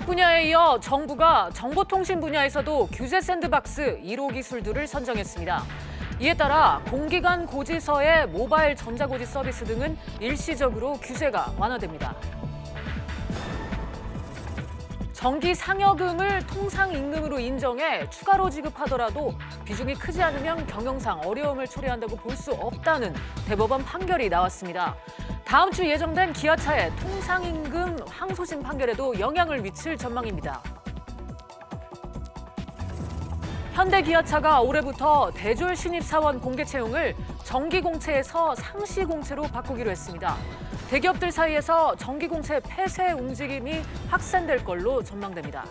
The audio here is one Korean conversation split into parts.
산업 분야에 이어 정부가 정보통신 분야에서도 규제 샌드박스 1호 기술들을 선정했습니다. 이에 따라 공기관 고지서의 모바일 전자고지 서비스 등은 일시적으로 규제가 완화됩니다. 정기 상여금을 통상임금으로 인정해 추가로 지급하더라도 비중이 크지 않으면 경영상 어려움을 초래한다고 볼 수 없다는 대법원 판결이 나왔습니다. 다음 주 예정된 기아차의 통상임금 항소심 판결에도 영향을 미칠 전망입니다. 현대기아차가 올해부터 대졸 신입사원 공개 채용을 정기공채에서 상시공채로 바꾸기로 했습니다. 대기업들 사이에서 정기공채 폐쇄 움직임이 확산될 걸로 전망됩니다.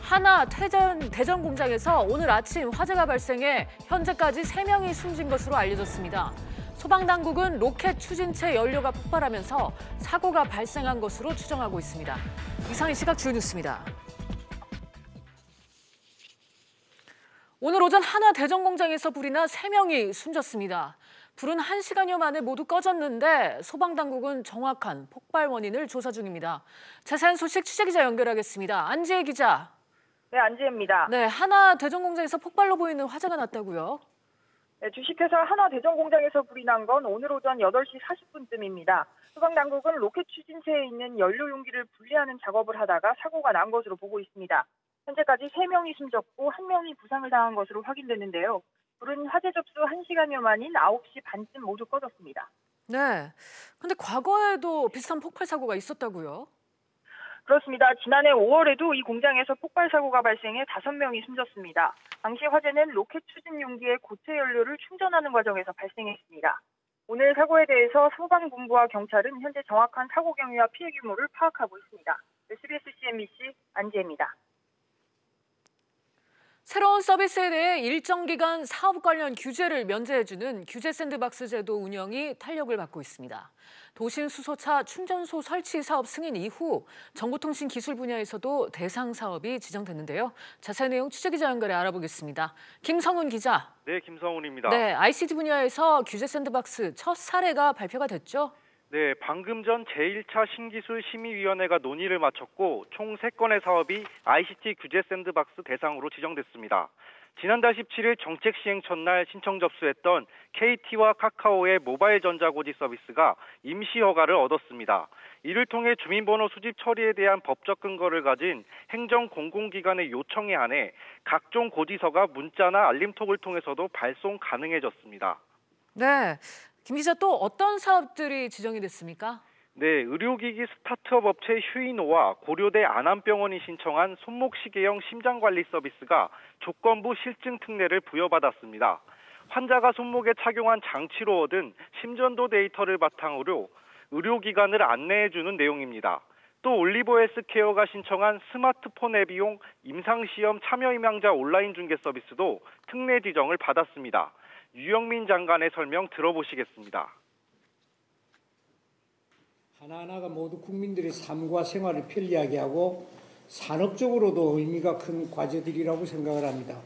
하나 대전 공장에서 오늘 아침 화재가 발생해 현재까지 3명이 숨진 것으로 알려졌습니다. 소방당국은 로켓 추진체 연료가 폭발하면서 사고가 발생한 것으로 추정하고 있습니다. 이상 이 시각 주요 뉴스입니다. 오늘 오전 하나 대전 공장에서 불이 나 3명이 숨졌습니다. 불은 1시간여 만에 모두 꺼졌는데 소방당국은 정확한 폭발 원인을 조사 중입니다. 자세한 소식 취재기자 연결하겠습니다. 안지혜 기자. 네, 안지혜입니다. 네, 하나 대전 공장에서 폭발로 보이는 화재가 났다고요? 네, 주식회사 하나 대전 공장에서 불이 난 건 오늘 오전 8시 40분쯤입니다. 소방당국은 로켓 추진체에 있는 연료 용기를 분리하는 작업을 하다가 사고가 난 것으로 보고 있습니다. 현재까지 3명이 숨졌고 1명이 부상을 당한 것으로 확인됐는데요. 불은 화재 접수 1시간여 만인 9시 반쯤 모두 꺼졌습니다. 네, 근데 과거에도 비슷한 폭발 사고가 있었다고요? 그렇습니다. 지난해 5월에도 이 공장에서 폭발 사고가 발생해 5명이 숨졌습니다. 당시 화재는 로켓 추진 용기에 고체 연료를 충전하는 과정에서 발생했습니다. 오늘 사고에 대해서 소방본부와 경찰은 현재 정확한 사고 경위와 피해 규모를 파악하고 있습니다. SBS CNBC 안지혜입니다. 새로운 서비스에 대해 일정 기간 사업 관련 규제를 면제해주는 규제 샌드박스 제도 운영이 탄력을 받고 있습니다. 도심 수소차 충전소 설치 사업 승인 이후 정보통신 기술 분야에서도 대상 사업이 지정됐는데요. 자세한 내용 취재기자 연결해 알아보겠습니다. 김성훈 기자. 네, 김성훈입니다. 네, ICT 분야에서 규제 샌드박스 첫 사례가 발표가 됐죠? 네, 방금 전 제1차 신기술 심의위원회가 논의를 마쳤고 총 3건의 사업이 ICT 규제 샌드박스 대상으로 지정됐습니다. 지난달 17일 정책 시행 첫날 신청 접수했던 KT와 카카오의 모바일 전자고지 서비스가 임시 허가를 얻었습니다. 이를 통해 주민번호 수집 처리에 대한 법적 근거를 가진 행정 공공기관의 요청에 한해 각종 고지서가 문자나 알림톡을 통해서도 발송 가능해졌습니다. 네, 김 기자 또 어떤 사업들이 지정이 됐습니까? 네, 의료기기 스타트업 업체 휴이노와 고려대 안암병원이 신청한 손목시계형 심장관리 서비스가 조건부 실증 특례를 부여받았습니다. 환자가 손목에 착용한 장치로 얻은 심전도 데이터를 바탕으로 의료기관을 안내해주는 내용입니다. 또 올리버 헬스케어가 신청한 스마트폰 앱이용 임상시험 참여임양자 온라인 중개 서비스도 특례 지정을 받았습니다. 유영민 장관의 설명 들어보시겠습니다. 하나하나가 모두 국민들의 삶과 생활을 편리하게 하고 산업적으로도 의미가 큰 과제들이라고 생각을 합니다.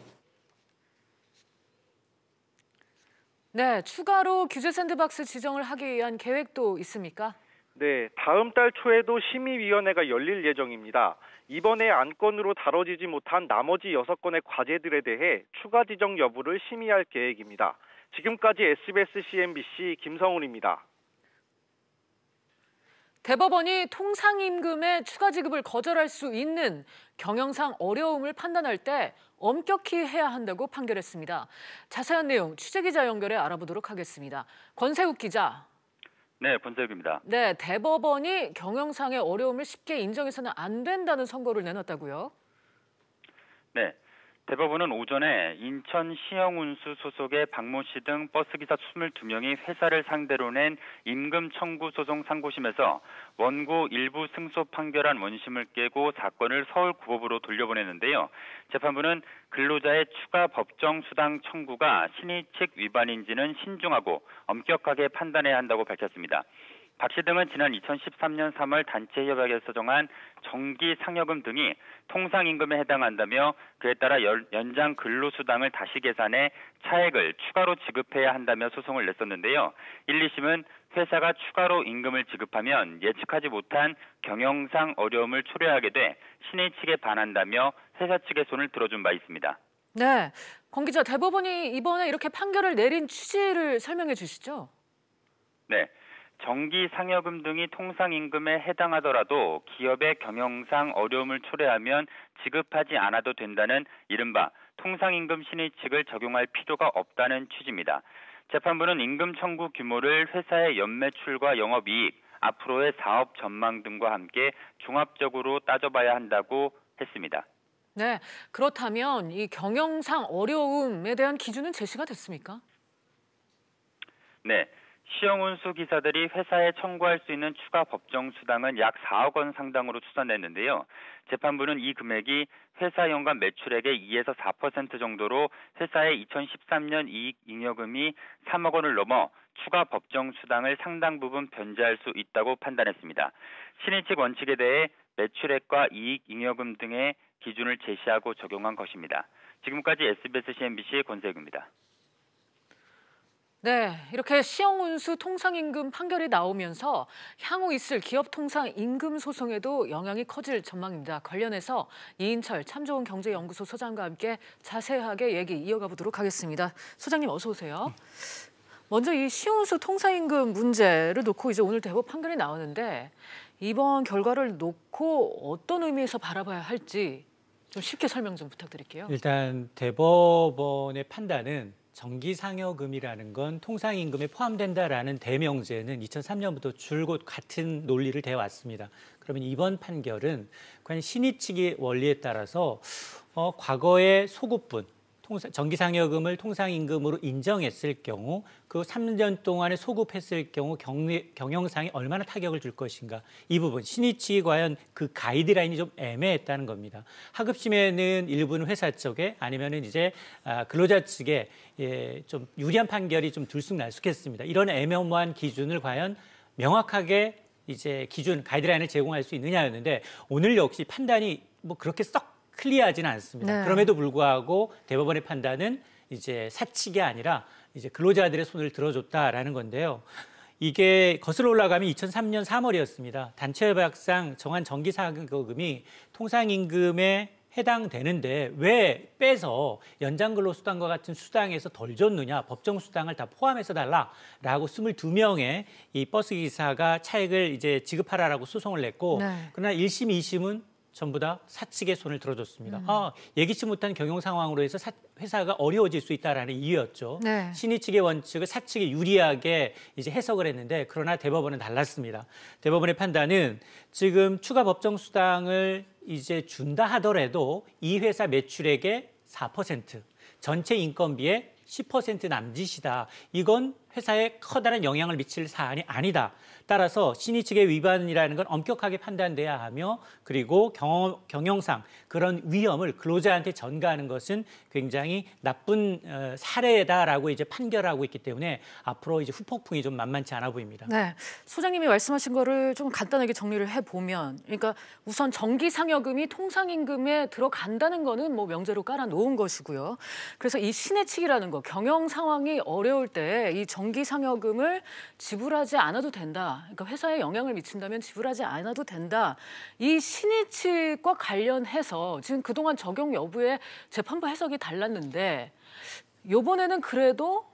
네, 추가로 규제 샌드박스 지정을 하기 위한 계획도 있습니까? 네, 다음 달 초에도 심의위원회가 열릴 예정입니다. 이번에 안건으로 다뤄지지 못한 나머지 6건의 과제들에 대해 추가 지정 여부를 심의할 계획입니다. 지금까지 SBS CNBC 김성훈입니다. 대법원이 통상임금의 추가 지급을 거절할 수 있는 경영상 어려움을 판단할 때 엄격히 해야 한다고 판결했습니다. 자세한 내용 취재기자 연결해 알아보도록 하겠습니다. 권세욱 기자. 네, 권세욱입니다. 네, 대법원이 경영상의 어려움을 쉽게 인정해서는 안 된다는 선고를 내놨다고요? 네, 대법원은 오전에 인천 시영운수 소속의 박모 씨 등 버스기사 22명이 회사를 상대로 낸 임금 청구 소송 상고심에서 원고 일부 승소 판결한 원심을 깨고 사건을 서울고법으로 돌려보냈는데요. 재판부는 근로자의 추가 법정 수당 청구가 신의칙 위반인지는 신중하고 엄격하게 판단해야 한다고 밝혔습니다. 박 씨 등은 지난 2013년 3월 단체 협약에서 정한 정기 상여금 등이 통상임금에 해당한다며 그에 따라 연장 근로수당을 다시 계산해 차액을 추가로 지급해야 한다며 소송을 냈었는데요. 1, 2심은 회사가 추가로 임금을 지급하면 예측하지 못한 경영상 어려움을 초래하게 돼 신의 측에 반한다며 회사 측의 손을 들어준 바 있습니다. 네, 권 기자, 대법원이 이번에 이렇게 판결을 내린 취지를 설명해 주시죠. 네. 정기상여금 등이 통상임금에 해당하더라도 기업의 경영상 어려움을 초래하면 지급하지 않아도 된다는 이른바 통상임금 신의칙을 적용할 필요가 없다는 취지입니다. 재판부는 임금 청구 규모를 회사의 연매출과 영업이익, 앞으로의 사업 전망 등과 함께 종합적으로 따져봐야 한다고 했습니다. 네, 그렇다면 이 경영상 어려움에 대한 기준은 제시가 됐습니까? 네. 시형운수 기사들이 회사에 청구할 수 있는 추가 법정 수당은 약 4억 원 상당으로 추산됐는데요. 재판부는 이 금액이 회사 연간 매출액의 2에서 4% 정도로 회사의 2013년 이익 잉여금이 3억 원을 넘어 추가 법정 수당을 상당 부분 변제할 수 있다고 판단했습니다. 신의 측 원칙에 대해 매출액과 이익 잉여금 등의 기준을 제시하고 적용한 것입니다. 지금까지 SBS CNBC 권세욱입니다. 네, 이렇게 시형운수 통상임금 판결이 나오면서 향후 있을 기업 통상임금 소송에도 영향이 커질 전망입니다. 관련해서 이인철 참좋은경제연구소 소장과 함께 자세하게 얘기 이어가 보도록 하겠습니다. 소장님 어서 오세요. 먼저 이 시형운수 통상임금 문제를 놓고 이제 오늘 대법 판결이 나오는데 이번 결과를 놓고 어떤 의미에서 바라봐야 할지 좀 쉽게 설명 좀 부탁드릴게요. 일단 대법원의 판단은 정기상여금이라는 건 통상임금에 포함된다라는 대명제는 2003년부터 줄곧 같은 논리를 대왔습니다. 그러면 이번 판결은 과연 신의 측의 원리에 따라서 과거의 소급분, 정기상여금을 통상임금으로 인정했을 경우 그 3년 동안에 소급했을 경우 경영상에 얼마나 타격을 줄 것인가. 이 부분 신의 측이 과연 그 가이드라인이 좀 애매했다는 겁니다. 하급심에는 일부는 회사 쪽에 아니면은 이제 근로자 측에 좀 유리한 판결이 좀 들쑥날쑥했습니다. 이런 애매모호한 기준을 과연 명확하게 이제 기준 가이드라인을 제공할 수 있느냐였는데 오늘 역시 판단이 뭐 그렇게 썩 클리어하지는 않습니다. 네. 그럼에도 불구하고 대법원의 판단은 이제 사측이 아니라 이제 근로자들의 손을 들어줬다라는 건데요. 이게 거슬러 올라가면 2003년 3월이었습니다. 단체협약상 정한 정기상여금이 통상임금에 해당되는데 왜 빼서 연장근로수당과 같은 수당에서 덜 줬느냐, 법정수당을 다 포함해서 달라라고 22명의 이 버스기사가 차액을 이제 지급하라라고 소송을 냈고 네. 그러나 1심, 2심은 전부 다 사측의 손을 들어줬습니다. 예기치 못한 경영 상황으로 해서 회사가 어려워질 수 있다라는 이유였죠. 네. 신의 측의 원칙을 사측에 유리하게 이제 해석을 했는데 그러나 대법원은 달랐습니다. 대법원의 판단은 지금 추가 법정 수당을 이제 준다 하더라도 이 회사 매출액의 4%, 전체 인건비의 10% 남짓이다. 이건 회사에 커다란 영향을 미칠 사안이 아니다. 따라서 신의 측의 위반이라는 건 엄격하게 판단돼야 하며 그리고 경영상 그런 위험을 근로자한테 전가하는 것은 굉장히 나쁜 사례다라고 이제 판결하고 있기 때문에 앞으로 이제 후폭풍이 좀 만만치 않아 보입니다. 네, 소장님이 말씀하신 거를 좀 간단하게 정리를 해보면, 그러니까 우선 정기상여금이 통상임금에 들어간다는 거는 뭐 명제로 깔아놓은 것이고요. 그래서 이 신의 측이라는 거, 경영 상황이 어려울 때 이 정기상여금을 지불하지 않아도 된다. 그러니까 회사에 영향을 미친다면 지불하지 않아도 된다. 이 신의 측과 관련해서 지금 그동안 적용 여부에 재판부 해석이 달랐는데 이번에는 그래도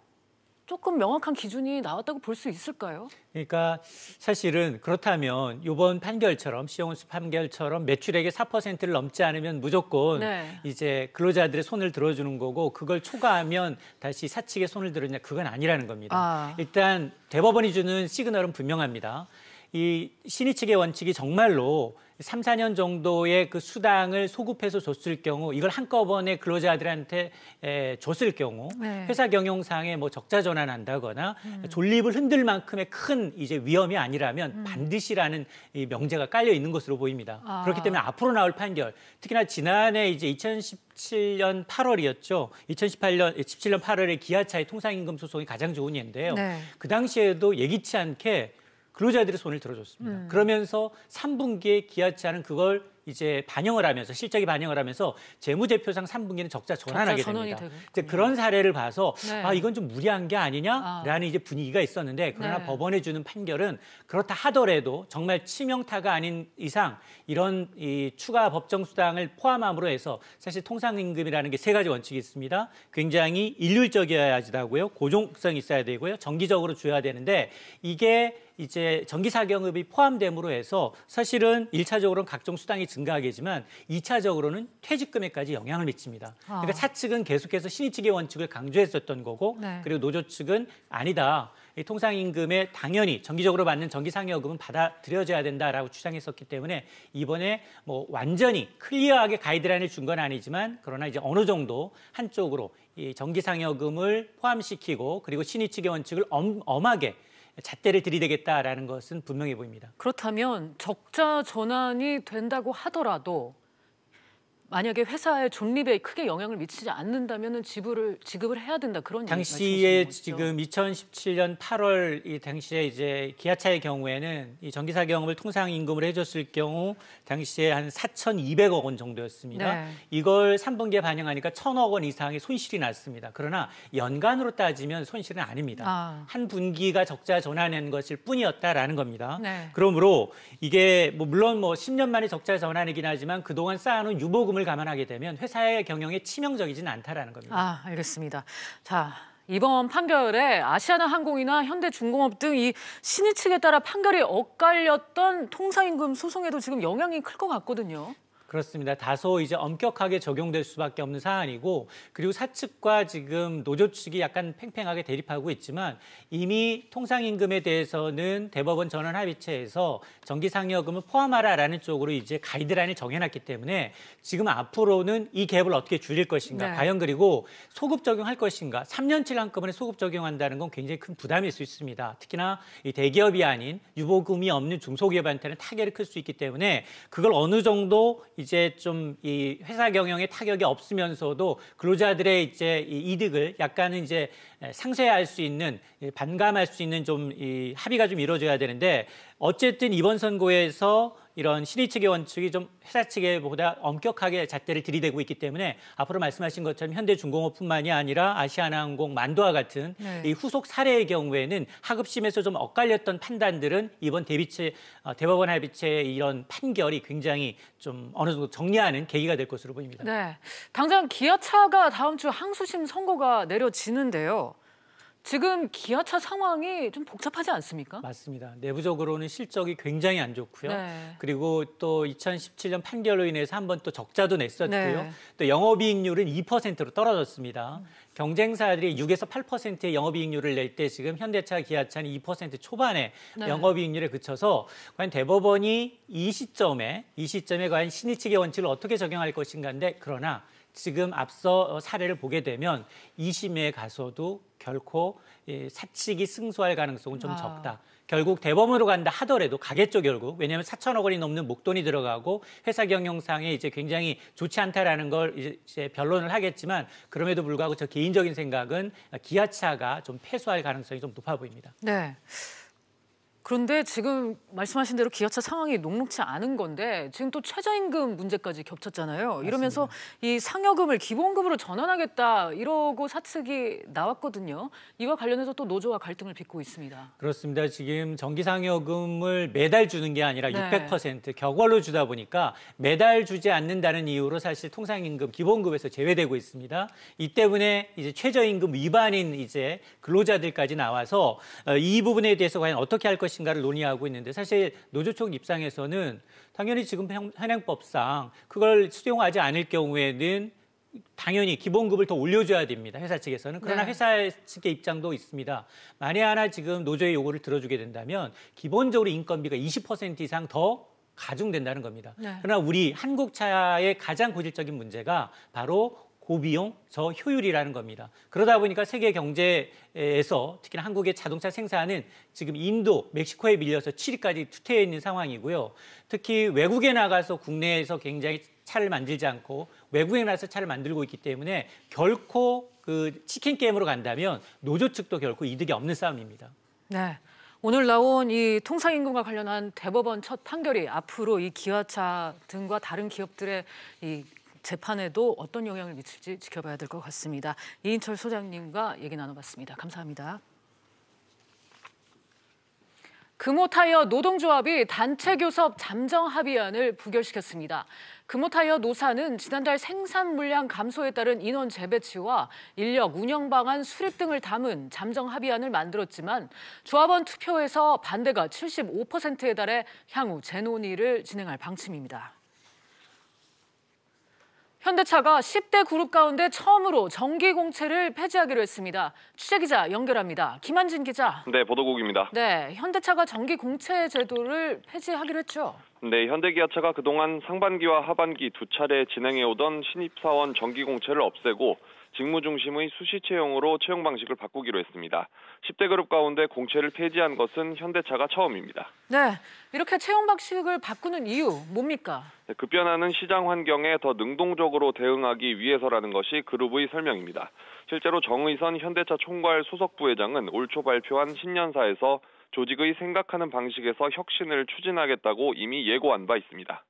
조금 명확한 기준이 나왔다고 볼 수 있을까요? 그러니까 사실은 그렇다면 이번 판결처럼 시형운수 판결처럼 매출액의 4%를 넘지 않으면 무조건 네. 이제 근로자들의 손을 들어주는 거고 그걸 초과하면 다시 사측의 손을 들어주냐 그건 아니라는 겁니다. 일단 대법원이 주는 시그널은 분명합니다. 이 신의 측의 원칙이 정말로 3, 4년 정도의 그 수당을 소급해서 줬을 경우 이걸 한꺼번에 근로자들한테 줬을 경우 네. 회사 경영상에 뭐 적자 전환한다거나 존립을 흔들 만큼의 큰 이제 위험이 아니라면 반드시라는 이 명제가 깔려 있는 것으로 보입니다. 그렇기 때문에 앞으로 나올 판결, 특히나 지난해 이제 2017년 8월이었죠. 17년 8월에 기아차의 통상임금 소송이 가장 좋은 예인데요. 네. 그 당시에도 예기치 않게 근로자들의 손을 들어줬습니다. 그러면서 3분기에 기아차는 그걸 이제 반영을 하면서 실적이 반영을 하면서 재무제표상 3분기는 적자 전환하게 됩니다. 이제 그런 사례를 봐서 네. 아 이건 좀 무리한 게 아니냐라는 이제 분위기가 있었는데 그러나 네. 법원에 주는 판결은 그렇다 하더라도 정말 치명타가 아닌 이상 이런 이 추가 법정 수당을 포함함으로 해서 사실 통상임금이라는 게 3가지 원칙이 있습니다. 굉장히 일률적이어야 하고요, 고정성이 있어야 되고요, 정기적으로 줘야 되는데 이게 이제 정기사경급이 포함됨으로 해서 사실은 1차적으로는 각종 수당이 증가하겠지만 2차적으로는 퇴직금에까지 영향을 미칩니다. 그러니까 차측은 계속해서 신의측의 원칙을 강조했었던 거고 네. 그리고 노조 측은 아니다. 이 통상임금에 당연히 정기적으로 받는 정기상여금은 받아들여져야 된다라고 주장했었기 때문에 이번에 뭐 완전히 클리어하게 가이드라인을 준 건 아니지만 그러나 이제 어느 정도 한쪽으로 이 정기상여금을 포함시키고 그리고 신의측의 원칙을 엄하게 잣대를 들이대겠다라는 것은 분명해 보입니다. 그렇다면 적자 전환이 된다고 하더라도 만약에 회사의 존립에 크게 영향을 미치지 않는다면 지급을 해야 된다 그런 당시에 말씀이시죠? 지금 2017년 8월 이 당시에 이제 기아차의 경우에는 이 정기사경험을 통상임금으로 해줬을 경우 당시에 한 4,200억 원 정도였습니다. 네. 이걸 3분기에 반영하니까 1,000억 원 이상의 손실이 났습니다. 그러나 연간으로 따지면 손실은 아닙니다. 한 분기가 적자 전환한 것일 뿐이었다라는 겁니다. 네. 그러므로 이게 뭐 물론 뭐 10년 만에 적자 전환이긴 하지만 그동안 쌓아놓은 유보금을 감안하게 되면 회사의 경영에 치명적이지는 않다라는 겁니다. 알겠습니다. 자, 이번 판결에 아시아나항공이나 현대중공업 등 이 신의 측에 따라 판결이 엇갈렸던 통상임금 소송에도 지금 영향이 클 것 같거든요. 그렇습니다. 다소 이제 엄격하게 적용될 수밖에 없는 사안이고 그리고 사측과 지금 노조 측이 약간 팽팽하게 대립하고 있지만 이미 통상임금에 대해서는 대법원 전원합의체에서 정기상여금을 포함하라라는 쪽으로 이제 가이드라인을 정해놨기 때문에 지금 앞으로는 이 갭을 어떻게 줄일 것인가, 네. 과연 그리고 소급 적용할 것인가, 3년치를 한꺼번에 소급 적용한다는 건 굉장히 큰 부담일 수 있습니다. 특히나 이 대기업이 아닌 유보금이 없는 중소기업한테는 타격이 클 수 있기 때문에 그걸 어느 정도 이제 좀 이 회사 경영에 타격이 없으면서도 근로자들의 이제 이 이득을 약간은 이제 상쇄할 수 있는, 반감할 수 있는 좀 이 합의가 좀 이루어져야 되는데 어쨌든 이번 선고에서 이런 신의 측의 원칙이 좀 회사 측에보다 엄격하게 잣대를 들이대고 있기 때문에 앞으로 말씀하신 것처럼 현대중공업뿐만이 아니라 아시아나항공, 만도와 같은 네. 이 후속 사례의 경우에는 하급심에서 좀 엇갈렸던 판단들은 이번 대법원 합의체의 이런 판결이 굉장히 좀 어느 정도 정리하는 계기가 될 것으로 보입니다. 네, 당장 기아차가 다음 주 항소심 선고가 내려지는데요. 지금 기아차 상황이 좀 복잡하지 않습니까? 맞습니다. 내부적으로는 실적이 굉장히 안 좋고요. 네. 그리고 또 2017년 판결로 인해서 한번 또 적자도 냈었고요. 네. 또 영업이익률은 2%로 떨어졌습니다. 경쟁사들이 6에서 8%의 영업이익률을 낼 때 지금 현대차, 기아차는 2% 초반에 네. 영업이익률에 그쳐서 과연 대법원이 이 시점에 과연 신의 측의 원칙을 어떻게 적용할 것인가인데 그러나 지금 앞서 사례를 보게 되면 2심에 가서도 결코 사측이 승소할 가능성은 좀 적다. 결국 대법원으로 간다 하더라도 가겠죠, 결국. 왜냐하면 4천억 원이 넘는 목돈이 들어가고 회사 경영상에 이제 굉장히 좋지 않다라는 걸 이제 변론을 하겠지만 그럼에도 불구하고 저 개인적인 생각은 기아차가 좀 패소할 가능성이 좀 높아 보입니다. 네. 그런데 지금 말씀하신 대로 기아차 상황이 녹록치 않은 건데 지금 또 최저임금 문제까지 겹쳤잖아요. 이러면서 이 상여금을 기본급으로 전환하겠다 이러고 사측이 나왔거든요. 이와 관련해서 또 노조와 갈등을 빚고 있습니다. 그렇습니다. 지금 정기상여금을 매달 주는 게 아니라 네. 600% 격월로 주다 보니까 매달 주지 않는다는 이유로 사실 통상임금 기본급에서 제외되고 있습니다. 이 때문에 이제 최저임금 위반인 이제 근로자들까지 나와서 이 부분에 대해서 과연 어떻게 할 것인가를 논의하고 있는데 사실 노조 쪽 입장에서는 당연히 지금 현행법상 그걸 수용하지 않을 경우에는 당연히 기본급을 더 올려줘야 됩니다. 회사 측에서는. 그러나 네. 회사 측의 입장도 있습니다. 만에 하나 지금 노조의 요구를 들어주게 된다면 기본적으로 인건비가 20% 이상 더 가중된다는 겁니다. 네. 그러나 우리 한국차의 가장 고질적인 문제가 바로 고비용, 저효율이라는 겁니다. 그러다 보니까 세계 경제에서 특히나 한국의 자동차 생산은 지금 인도, 멕시코에 밀려서 7위까지 투태해 있는 상황이고요. 특히 외국에 나가서 국내에서 굉장히 차를 만들지 않고 외국에 나가서 차를 만들고 있기 때문에 결코 그 치킨 게임으로 간다면 노조 측도 결코 이득이 없는 싸움입니다. 네. 오늘 나온 이 통상임금과 관련한 대법원 첫 판결이 앞으로 이 기아차 등과 다른 기업들의 이 재판에도 어떤 영향을 미칠지 지켜봐야 될 것 같습니다. 이인철 소장님과 얘기 나눠봤습니다. 감사합니다. 금호타이어 노동조합이 단체 교섭 잠정 합의안을 부결시켰습니다. 금호타이어 노사는 지난달 생산 물량 감소에 따른 인원 재배치와 인력 운영 방안 수립 등을 담은 잠정 합의안을 만들었지만 조합원 투표에서 반대가 75%에 달해 향후 재논의를 진행할 방침입니다. 현대차가 10대 그룹 가운데 처음으로 정기 공채를 폐지하기로 했습니다. 취재기자 연결합니다. 김한진 기자. 네, 보도국입니다. 네, 현대차가 정기 공채 제도를 폐지하기로 했죠. 네, 현대기아차가 그동안 상반기와 하반기 두 차례 진행해오던 신입사원 정기 공채를 없애고 직무 중심의 수시 채용으로 채용 방식을 바꾸기로 했습니다. 10대 그룹 가운데 공채를 폐지한 것은 현대차가 처음입니다. 네, 이렇게 채용 방식을 바꾸는 이유 뭡니까? 급변하는 시장 환경에 더 능동적으로 대응하기 위해서라는 것이 그룹의 설명입니다. 실제로 정의선 현대차 총괄 수석 부회장은 올 초 발표한 신년사에서 조직의 생각하는 방식에서 혁신을 추진하겠다고 이미 예고한 바 있습니다.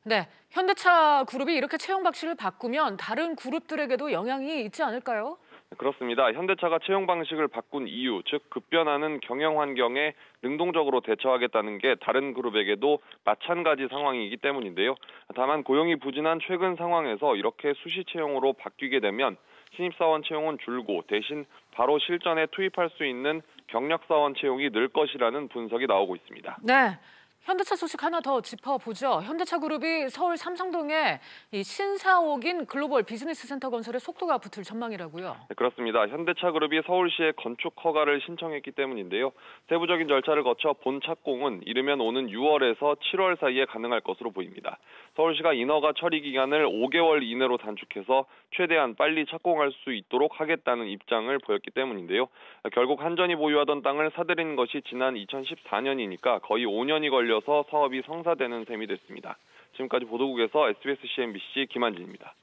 네, 현대차 그룹이 이렇게 채용 방식을 바꾸면 다른 그룹들에게도 영향이 있지 않을까요? 그렇습니다. 현대차가 채용 방식을 바꾼 이유, 즉 급변하는 경영 환경에 능동적으로 대처하겠다는 게 다른 그룹에게도 마찬가지 상황이기 때문인데요. 다만 고용이 부진한 최근 상황에서 이렇게 수시 채용으로 바뀌게 되면 신입사원 채용은 줄고 대신 바로 실전에 투입할 수 있는 경력사원 채용이 늘 것이라는 분석이 나오고 있습니다. 네. 현대차 소식 하나 더 짚어보죠. 현대차 그룹이 서울 삼성동에 이 신사옥인 글로벌 비즈니스 센터 건설에 속도가 붙을 전망이라고요. 네, 그렇습니다. 현대차 그룹이 서울시에 건축 허가를 신청했기 때문인데요. 세부적인 절차를 거쳐 본 착공은 이르면 오는 6월에서 7월 사이에 가능할 것으로 보입니다. 서울시가 인허가 처리 기간을 5개월 이내로 단축해서 최대한 빨리 착공할 수 있도록 하겠다는 입장을 보였기 때문인데요. 결국 한전이 보유하던 땅을 사들인 것이 지난 2014년이니까 거의 5년이 걸려서 사업이 성사되는 셈이 됐습니다. 지금까지 보도국에서 SBS CNBC 김한진입니다.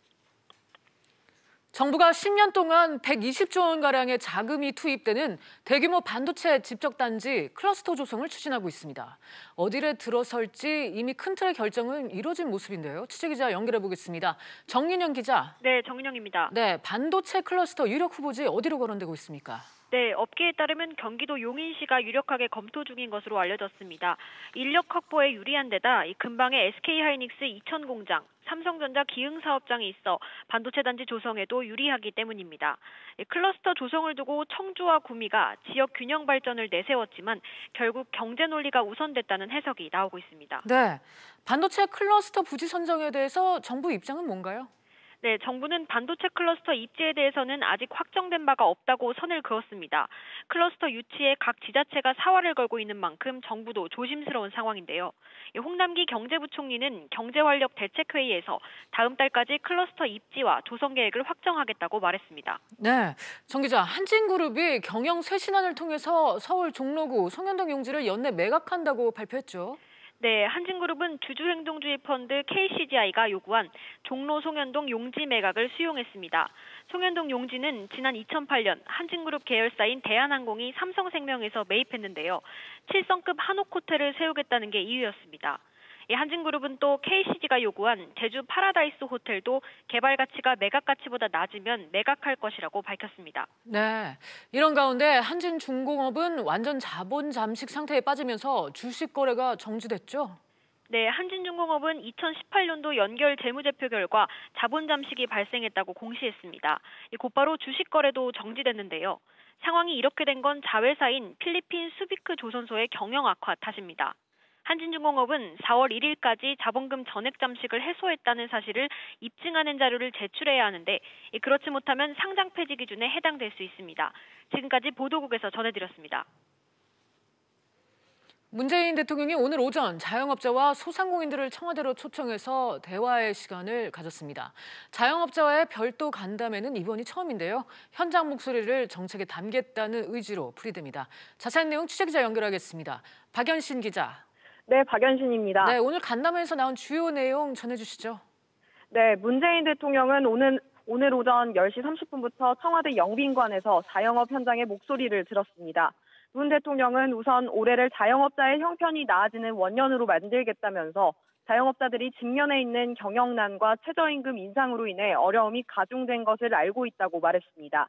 정부가 10년 동안 120조 원가량의 자금이 투입되는 대규모 반도체 집적단지 클러스터 조성을 추진하고 있습니다. 어디를 들어설지 이미 큰 틀의 결정은 이루어진 모습인데요. 취재기자 연결해 보겠습니다. 정윤영 기자. 네, 정윤영입니다. 네, 반도체 클러스터 유력 후보지 어디로 거론되고 있습니까? 네, 업계에 따르면 경기도 용인시가 유력하게 검토 중인 것으로 알려졌습니다. 인력 확보에 유리한 데다 근방에 SK하이닉스 이천 공장, 삼성전자 기흥 사업장이 있어 반도체 단지 조성에도 유리하기 때문입니다. 클러스터 조성을 두고 청주와 구미가 지역 균형 발전을 내세웠지만 결국 경제 논리가 우선됐다는 해석이 나오고 있습니다. 네, 반도체 클러스터 부지 선정에 대해서 정부 입장은 뭔가요? 네, 정부는 반도체 클러스터 입지에 대해서는 아직 확정된 바가 없다고 선을 그었습니다. 클러스터 유치에 각 지자체가 사활을 걸고 있는 만큼 정부도 조심스러운 상황인데요. 홍남기 경제부총리는 경제활력 대책회의에서 다음 달까지 클러스터 입지와 조성 계획을 확정하겠다고 말했습니다. 네, 정 기자, 한진그룹이 경영 쇄신안을 통해서 서울 종로구 송현동 용지를 연내 매각한다고 발표했죠. 네, 한진그룹은 주주행동주의 펀드 KCGI가 요구한 종로 송현동 용지 매각을 수용했습니다. 송현동 용지는 지난 2008년 한진그룹 계열사인 대한항공이 삼성생명에서 매입했는데요. 7성급 한옥호텔을 세우겠다는 게 이유였습니다. 한진그룹은 또 KCG가 요구한 제주 파라다이스 호텔도 개발 가치가 매각 가치보다 낮으면 매각할 것이라고 밝혔습니다. 네, 이런 가운데 한진중공업은 완전 자본 잠식 상태에 빠지면서 주식 거래가 정지됐죠? 네, 한진중공업은 2018년도 연결 재무제표 결과 자본 잠식이 발생했다고 공시했습니다. 곧바로 주식 거래도 정지됐는데요. 상황이 이렇게 된 건 자회사인 필리핀 수비크 조선소의 경영 악화 탓입니다. 한진중공업은 4월 1일까지 자본금 전액 잠식을 해소했다는 사실을 입증하는 자료를 제출해야 하는데 그렇지 못하면 상장 폐지 기준에 해당될 수 있습니다. 지금까지 보도국에서 전해드렸습니다. 문재인 대통령이 오늘 오전 자영업자와 소상공인들을 청와대로 초청해서 대화의 시간을 가졌습니다. 자영업자와의 별도 간담회는 이번이 처음인데요. 현장 목소리를 정책에 담겠다는 의지로 풀이됩니다. 자세한 내용 취재기자 연결하겠습니다. 박연신 기자. 네, 박연신입니다. 네, 오늘 간담회에서 나온 주요 내용 전해주시죠. 네, 문재인 대통령은 오늘 오전 10시 30분부터 청와대 영빈관에서 자영업 현장의 목소리를 들었습니다. 문 대통령은 우선 올해를 자영업자의 형편이 나아지는 원년으로 만들겠다면서 자영업자들이 직면해 있는 경영난과 최저임금 인상으로 인해 어려움이 가중된 것을 알고 있다고 말했습니다.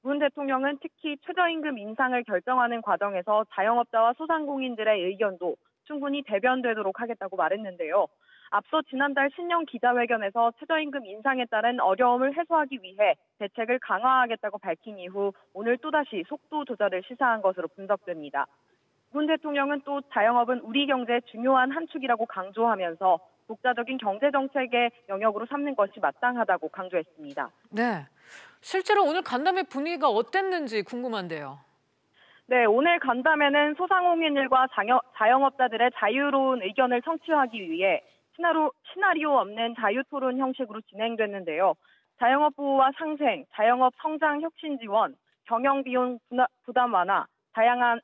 문 대통령은 특히 최저임금 인상을 결정하는 과정에서 자영업자와 소상공인들의 의견도 충분히 대변되도록 하겠다고 말했는데요. 앞서 지난달 신년 기자회견에서 최저임금 인상에 따른 어려움을 해소하기 위해 대책을 강화하겠다고 밝힌 이후 오늘 또다시 속도 조절을 시사한 것으로 분석됩니다. 문 대통령은 또 자영업은 우리 경제의 중요한 한 축이라고 강조하면서 독자적인 경제정책의 영역으로 삼는 것이 마땅하다고 강조했습니다. 네, 실제로 오늘 간담회 분위기가 어땠는지 궁금한데요. 네, 오늘 간담회는 소상공인들과 자영업자들의 자유로운 의견을 청취하기 위해 시나리오 없는 자유토론 형식으로 진행됐는데요. 자영업 보호와 상생, 자영업 성장 혁신 지원, 경영비용 부담 완화, 다양한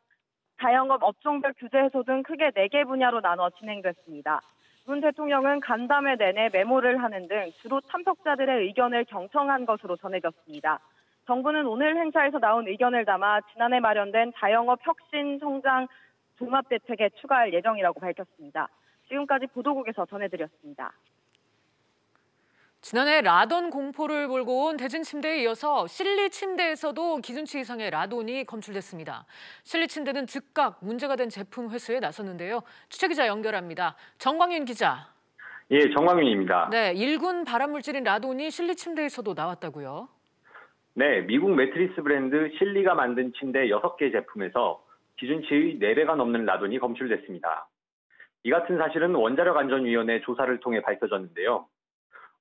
자영업 업종별 규제 해소 등 크게 4개 분야로 나눠 진행됐습니다. 문 대통령은 간담회 내내 메모를 하는 등 주로 참석자들의 의견을 경청한 것으로 전해졌습니다. 정부는 오늘 행사에서 나온 의견을 담아 지난해 마련된 자영업 혁신 성장 종합대책에 추가할 예정이라고 밝혔습니다. 지금까지 보도국에서 전해드렸습니다. 지난해 라돈 공포를 몰고 온 대진침대에 이어서 실리침대에서도 기준치 이상의 라돈이 검출됐습니다. 실리침대는 즉각 문제가 된 제품 회수에 나섰는데요. 취재기자 연결합니다. 정광윤 기자. 예, 정광윤입니다. 네, 1군 발암물질인 라돈이 실리침대에서도 나왔다고요? 네, 미국 매트리스 브랜드 실리가 만든 침대 6개 제품에서 기준치의 4배가 넘는 라돈이 검출됐습니다. 이 같은 사실은 원자력안전위원회 조사를 통해 밝혀졌는데요.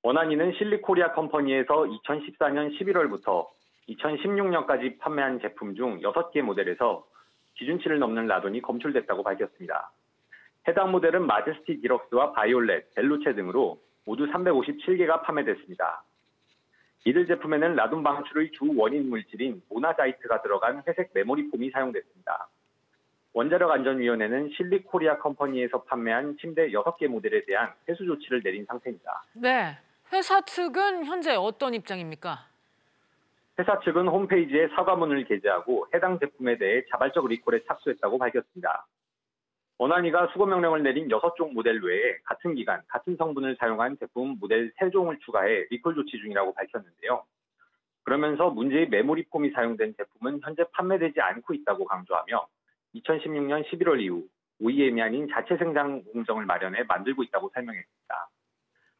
원안위는 실리코리아 컴퍼니에서 2014년 11월부터 2016년까지 판매한 제품 중 6개 모델에서 기준치를 넘는 라돈이 검출됐다고 밝혔습니다. 해당 모델은 마제스틱 디럭스와 바이올렛, 벨루체 등으로 모두 357개가 판매됐습니다. 이들 제품에는 라돈 방출의 주 원인 물질인 모나자이트가 들어간 회색 메모리 폼이 사용됐습니다. 원자력안전위원회는 실리코리아 컴퍼니에서 판매한 침대 6개 모델에 대한 회수 조치를 내린 상태입니다. 네, 회사 측은 현재 어떤 입장입니까? 회사 측은 홈페이지에 사과문을 게재하고 해당 제품에 대해 자발적 리콜에 착수했다고 밝혔습니다. 원안위가 수거명령을 내린 6종 모델 외에 같은 기간, 같은 성분을 사용한 제품 모델 3종을 추가해 리콜 조치 중이라고 밝혔는데요. 그러면서 문제의 메모리 폼이 사용된 제품은 현재 판매되지 않고 있다고 강조하며 2016년 11월 이후 OEM이 아닌 자체 생산 공정을 마련해 만들고 있다고 설명했습니다.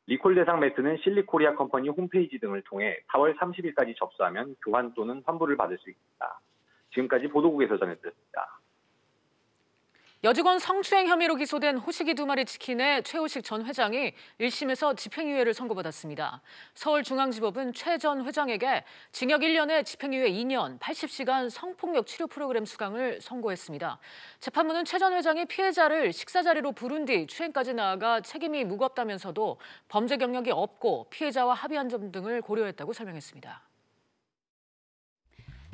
리콜 대상 매트는 실리코리아 컴퍼니 홈페이지 등을 통해 4월 30일까지 접수하면 교환 또는 환불을 받을 수 있습니다. 지금까지 보도국에서 전해드렸습니다. 여직원 성추행 혐의로 기소된 호식이 2마리 치킨의 최호식 전 회장이 1심에서 집행유예를 선고받았습니다. 서울중앙지법은 최 전 회장에게 징역 1년에 집행유예 2년, 80시간 성폭력 치료 프로그램 수강을 선고했습니다. 재판부는 최 전 회장이 피해자를 식사 자리로 부른 뒤 추행까지 나아가 책임이 무겁다면서도 범죄 경력이 없고 피해자와 합의한 점 등을 고려했다고 설명했습니다.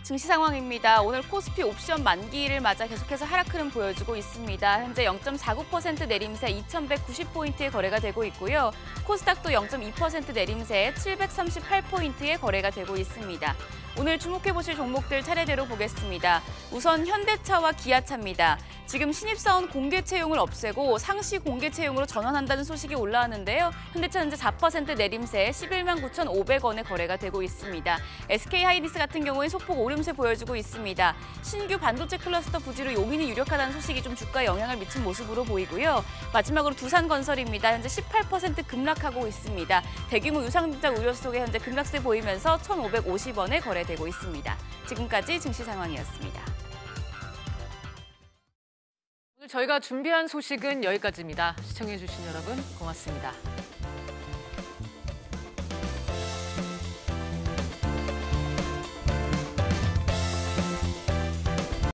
증시 상황입니다. 오늘 코스피 옵션 만기를 맞아 계속해서 하락 흐름 보여주고 있습니다. 현재 0.49% 내림세 2,190포인트에 거래가 되고 있고요. 코스닥도 0.2% 내림세 738포인트에 거래가 되고 있습니다. 오늘 주목해보실 종목들 차례대로 보겠습니다. 우선 현대차와 기아차입니다. 지금 신입사원 공개 채용을 없애고 상시 공개 채용으로 전환한다는 소식이 올라왔는데요. 현대차 현재 4% 내림세 11만 9,500원에 거래가 되고 있습니다. SK하이닉스 같은 경우에 소폭 오름세 보여주고 있습니다. 신규 반도체 클러스터 부지로 용인이 유력하다는 소식이 좀 주가에 영향을 미친 모습으로 보이고요. 마지막으로 두산건설입니다. 현재 18% 급락하고 있습니다. 대규모 유상증자 우려 속에 현재 급락세 보이면서 1,550원에 거래되고 있습니다. 지금까지 증시 상황이었습니다. 오늘 저희가 준비한 소식은 여기까지입니다. 시청해주신 여러분 고맙습니다.